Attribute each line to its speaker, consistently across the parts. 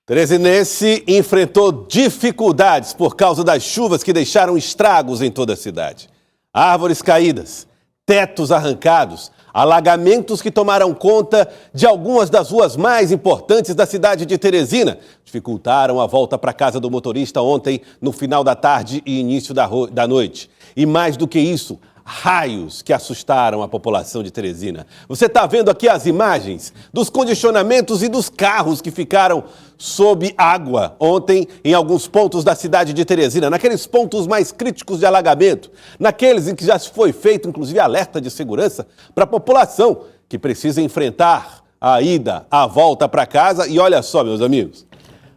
Speaker 1: Teresinense enfrentou dificuldades por causa das chuvas que deixaram estragos em toda a cidade. Árvores caídas, tetos arrancados, alagamentos que tomaram conta de algumas das ruas mais importantes da cidade de Teresina. Dificultaram a volta para casa do motorista ontem, no final da tarde e início da noite. E mais do que isso, raios que assustaram a população de Teresina. Você está vendo aqui as imagens dos condicionamentos e dos carros que ficaram sob água ontem em alguns pontos da cidade de Teresina, naqueles pontos mais críticos de alagamento, naqueles em que já foi feito, inclusive, alerta de segurança para a população que precisa enfrentar a ida, a volta para casa. E olha só, meus amigos,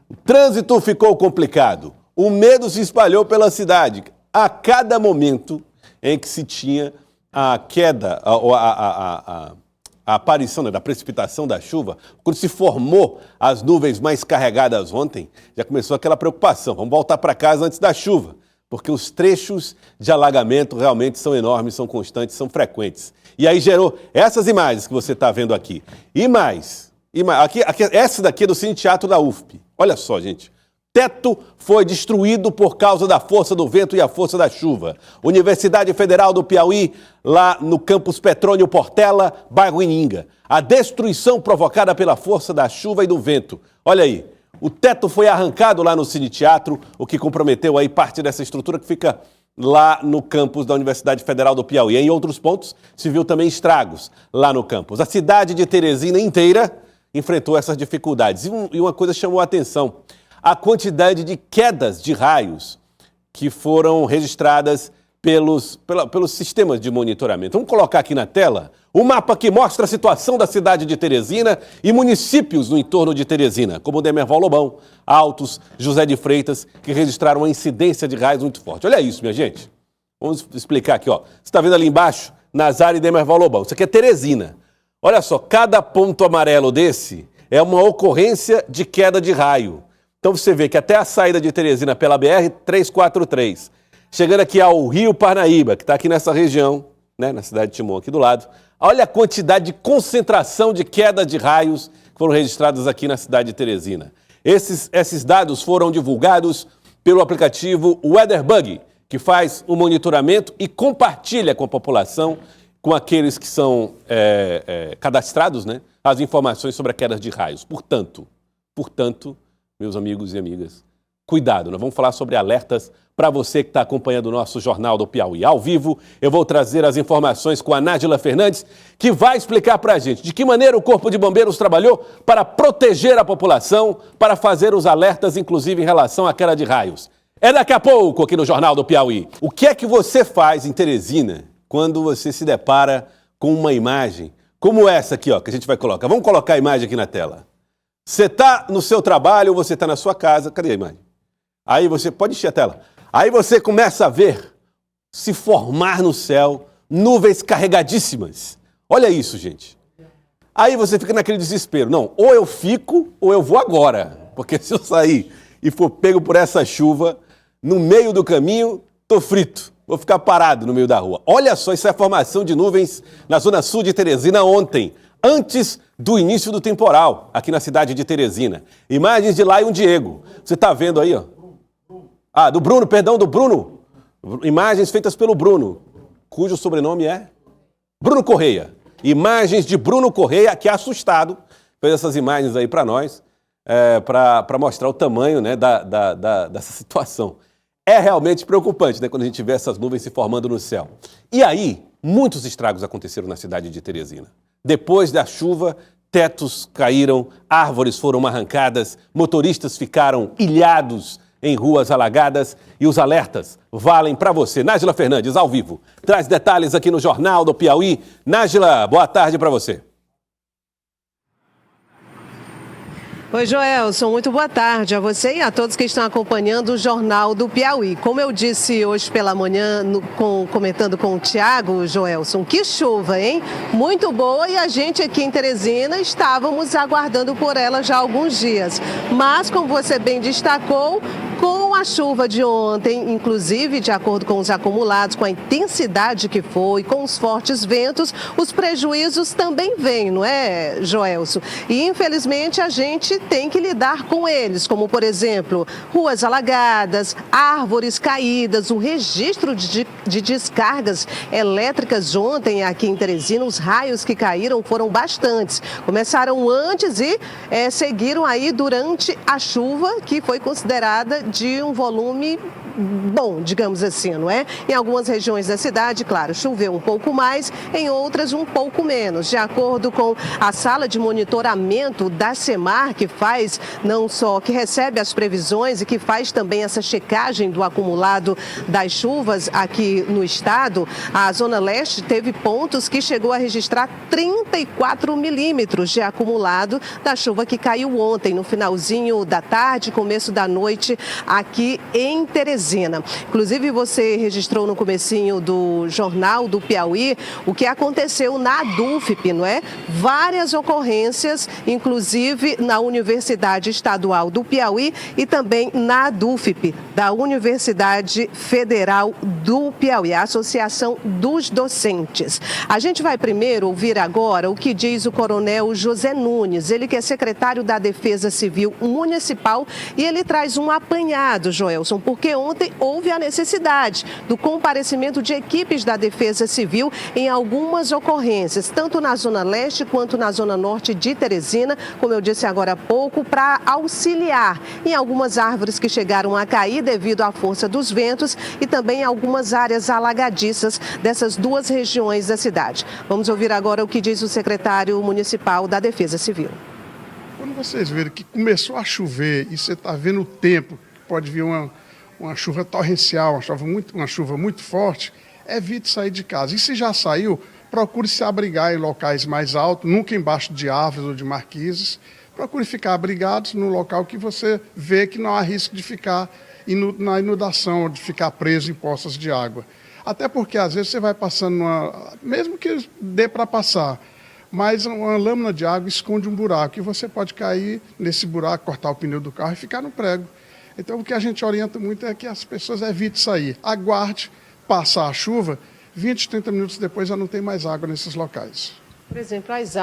Speaker 1: o trânsito ficou complicado, o medo se espalhou pela cidade. A cada momento em que se tinha a queda, a aparição, né, da precipitação da chuva, quando se formou as nuvens mais carregadas ontem, já começou aquela preocupação. Vamos voltar para casa antes da chuva, porque os trechos de alagamento realmente são enormes, são constantes, são frequentes. E aí gerou essas imagens que você está vendo aqui. E mais. Essa daqui é do Cine Teatro da UFP. Olha só, gente. Teto foi destruído por causa da força do vento e a força da chuva. Universidade Federal do Piauí, lá no campus Petrônio Portela, bairro Ininga. A destruição provocada pela força da chuva e do vento. Olha aí, o teto foi arrancado lá no Cine Teatro, o que comprometeu aí parte dessa estrutura que fica lá no campus da Universidade Federal do Piauí. Em outros pontos se viu também estragos lá no campus. A cidade de Teresina inteira enfrentou essas dificuldades. E uma coisa chamou a atenção: a quantidade de quedas de raios que foram registradas pelos sistemas de monitoramento. Vamos colocar aqui na tela o mapa que mostra a situação da cidade de Teresina e municípios no entorno de Teresina, como Demerval Lobão, Altos, José de Freitas, que registraram uma incidência de raios muito forte. Olha isso, minha gente. Vamos explicar aqui, ó. Você está vendo ali embaixo, Nazário e Demerval Lobão. Isso aqui é Teresina. Olha só, cada ponto amarelo desse é uma ocorrência de queda de raio. Então você vê que até a saída de Teresina pela BR-343, chegando aqui ao Rio Parnaíba, que está aqui nessa região, né, na cidade de Timon, aqui do lado, olha a quantidade de concentração de queda de raios que foram registrados aqui na cidade de Teresina. Esses dados foram divulgados pelo aplicativo WeatherBug, que faz o monitoramento e compartilha com a população, com aqueles que são cadastrados, né, as informações sobre a queda de raios. Portanto, meus amigos e amigas, cuidado, nós vamos falar sobre alertas para você que está acompanhando o nosso Jornal do Piauí. Ao vivo, eu vou trazer as informações com a Nájila Fernandes, que vai explicar para a gente de que maneira o Corpo de Bombeiros trabalhou para proteger a população, para fazer os alertas, inclusive em relação à queda de raios. É daqui a pouco aqui no Jornal do Piauí. O que é que você faz em Teresina quando você se depara com uma imagem como essa aqui, ó, que a gente vai colocar? Vamos colocar a imagem aqui na tela. Você está no seu trabalho, você está na sua casa, cadê a imagem? Aí você, pode encher a tela. Aí você começa a ver se formar no céu nuvens carregadíssimas. Olha isso, gente. Aí você fica naquele desespero. Não, ou eu fico ou eu vou agora. Porque se eu sair e for pego por essa chuva, no meio do caminho, tô frito. Vou ficar parado no meio da rua. Olha só, essa é a formação de nuvens na zona sul de Teresina ontem, antes do início do temporal, aqui na cidade de Teresina. Imagens de Lion Diego. Você está vendo aí, ó? Ah, do Bruno. Imagens feitas pelo Bruno, cujo sobrenome é Bruno Correia. Imagens de Bruno Correia, que é assustado, fez essas imagens aí para nós, para mostrar o tamanho, né, dessa situação. É realmente preocupante, né, quando a gente vê essas nuvens se formando no céu. E aí, muitos estragos aconteceram na cidade de Teresina. Depois da chuva, tetos caíram, árvores foram arrancadas, motoristas ficaram ilhados em ruas alagadas e os alertas valem para você. Nájila Fernandes, ao vivo, traz detalhes aqui no Jornal do Piauí. Nájila, boa tarde para você.
Speaker 2: Oi, Joelson, muito boa tarde a você e a todos que estão acompanhando o Jornal do Piauí. Como eu disse hoje pela manhã, comentando com o Tiago, Joelson, que chuva, hein? Muito boa, e a gente aqui em Teresina estávamos aguardando por ela já há alguns dias. Mas, como você bem destacou, Com a chuva de ontem, inclusive, de acordo com os acumulados, com a intensidade que foi, com os fortes ventos, os prejuízos também vêm, não é, Joelson? E, infelizmente, a gente tem que lidar com eles, como, por exemplo, ruas alagadas, árvores caídas, o registro de descargas elétricas ontem aqui em Teresina, os raios que caíram foram bastantes. Começaram antes e seguiram aí durante a chuva, que foi considerada de um volume bom, digamos assim, não é? Em algumas regiões da cidade, claro, choveu um pouco mais, em outras um pouco menos. De acordo com a sala de monitoramento da SEMAR, que faz não só, que recebe as previsões e que faz também essa checagem do acumulado das chuvas aqui no estado, a Zona Leste teve pontos que chegou a registrar 34 milímetros de acumulado da chuva que caiu ontem, no finalzinho da tarde, começo da noite, aqui em Teresina. Inclusive, você registrou no comecinho do Jornal do Piauí o que aconteceu na ADUFP, não é? Várias ocorrências, inclusive na Universidade Estadual do Piauí e também na ADUFP, da Universidade Federal do Piauí, a Associação dos Docentes. A gente vai primeiro ouvir agora o que diz o coronel José Nunes, ele que é secretário da Defesa Civil Municipal, e ele traz um apanhado, Joelson, porque ontem houve a necessidade do comparecimento de equipes da Defesa Civil em algumas ocorrências, tanto na Zona Leste quanto na Zona Norte de Teresina, como eu disse agora há pouco, para auxiliar em algumas árvores que chegaram a cair devido à força dos ventos e também algumas áreas alagadiças dessas duas regiões da cidade. Vamos ouvir agora o que diz o secretário municipal da Defesa Civil.
Speaker 3: Quando vocês verem que começou a chover e você está vendo o tempo, pode vir uma chuva torrencial, uma chuva muito forte, evite sair de casa. E se já saiu, procure se abrigar em locais mais altos, nunca embaixo de árvores ou de marquises. Procure ficar abrigados no local que você vê que não há risco de ficar na inundação ou de ficar preso em poças de água. Até porque às vezes você vai passando, mesmo que dê para passar, mas uma lâmina de água esconde um buraco e você pode cair nesse buraco, cortar o pneu do carro e ficar no prego. Então, o que a gente orienta muito é que as pessoas evitem sair. Aguarde passar a chuva, 20, 30 minutos depois já não tem mais água nesses locais.
Speaker 2: Por exemplo, as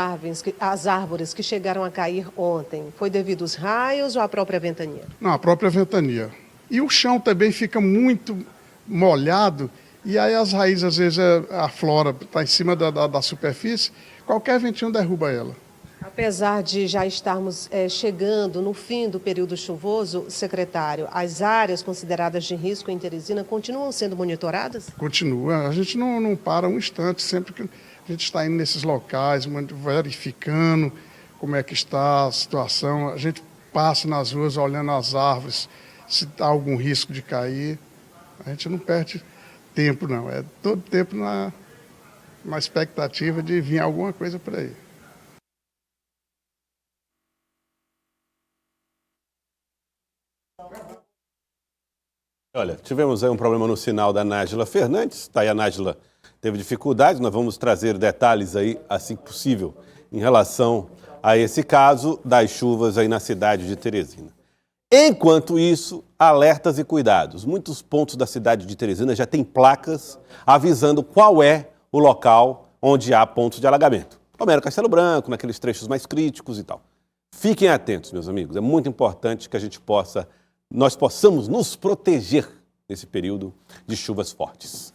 Speaker 2: árvores que chegaram a cair ontem, foi devido aos raios ou à própria ventania?
Speaker 3: Não, a própria ventania. E o chão também fica muito molhado e aí as raízes, às vezes, a flora está em cima da superfície, qualquer ventinho derruba ela.
Speaker 2: Apesar de já estarmos chegando no fim do período chuvoso, secretário, as áreas consideradas de risco em Teresina continuam sendo monitoradas?
Speaker 3: Continua. A gente não para um instante, sempre que a gente está indo nesses locais, verificando como é que está a situação. A gente passa nas ruas olhando as árvores, se há algum risco de cair. A gente não perde tempo, não. É todo tempo na expectativa de vir alguma coisa por aí.
Speaker 1: Olha, tivemos aí um problema no sinal da Nájila Fernandes. Tá aí, a Nájila teve dificuldades. Nós vamos trazer detalhes aí, assim que possível, em relação a esse caso das chuvas aí na cidade de Teresina. Enquanto isso, alertas e cuidados. Muitos pontos da cidade de Teresina já têm placas avisando qual é o local onde há pontos de alagamento. Romero Castelo Branco, naqueles trechos mais críticos e tal. Fiquem atentos, meus amigos. É muito importante que nós possamos nos proteger nesse período de chuvas fortes.